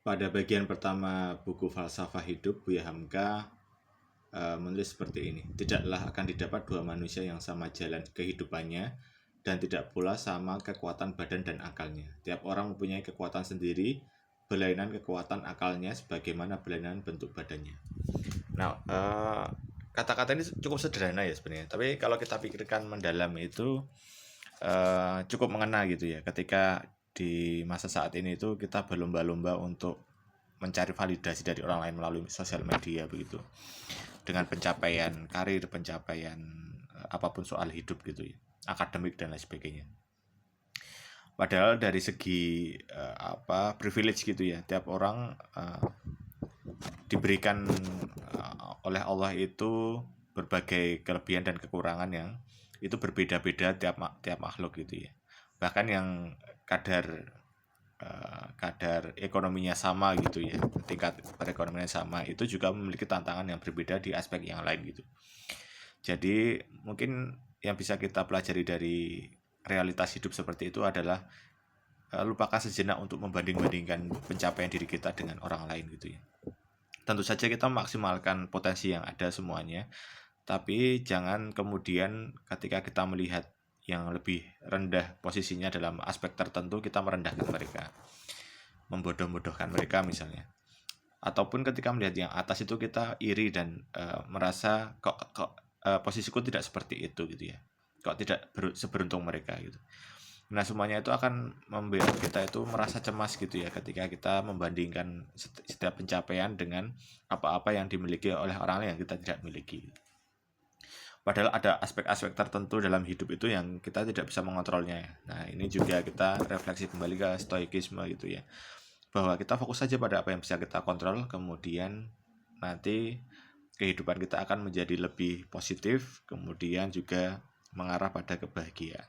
Pada bagian pertama buku Falsafah Hidup, Buya Hamka menulis seperti ini. Tidaklah akan didapat dua manusia yang sama jalan kehidupannya, dan tidak pula sama kekuatan badan dan akalnya. Tiap orang mempunyai kekuatan sendiri, berlainan kekuatan akalnya sebagaimana berlainan bentuk badannya. Nah, kata-kata ini cukup sederhana ya sebenarnya. Tapi kalau kita pikirkan mendalam itu cukup mengena gitu ya. Ketika di masa saat ini itu kita berlomba-lomba untuk mencari validasi dari orang lain melalui sosial media begitu, dengan pencapaian karir, pencapaian apapun soal hidup gitu ya, akademik dan lain sebagainya. Padahal dari segi privilege gitu ya, tiap orang diberikan oleh Allah itu berbagai kelebihan dan kekurangan yang itu berbeda-beda tiap makhluk gitu ya. Bahkan yang kadar ekonominya sama gitu ya, tingkat perekonomiannya sama, itu juga memiliki tantangan yang berbeda di aspek yang lain gitu. Jadi mungkin yang bisa kita pelajari dari realitas hidup seperti itu adalah lupakan sejenak untuk membanding-bandingkan pencapaian diri kita dengan orang lain gitu ya. Tentu saja kita maksimalkan potensi yang ada semuanya, tapi jangan kemudian ketika kita melihat yang lebih rendah posisinya dalam aspek tertentu, kita merendahkan mereka, membodoh-bodohkan mereka misalnya. Ataupun ketika melihat yang atas itu kita iri dan merasa kok posisiku tidak seperti itu gitu ya, kok tidak seberuntung mereka gitu. Nah, semuanya itu akan membuat kita itu merasa cemas gitu ya, ketika kita membandingkan setiap pencapaian dengan apa-apa yang dimiliki oleh orang lain yang kita tidak miliki. Padahal ada aspek-aspek tertentu dalam hidup itu yang kita tidak bisa mengontrolnya. Nah, ini juga kita refleksi kembali ke stoikisme gitu ya, bahwa kita fokus saja pada apa yang bisa kita kontrol, kemudian nanti kehidupan kita akan menjadi lebih positif, kemudian juga mengarah pada kebahagiaan.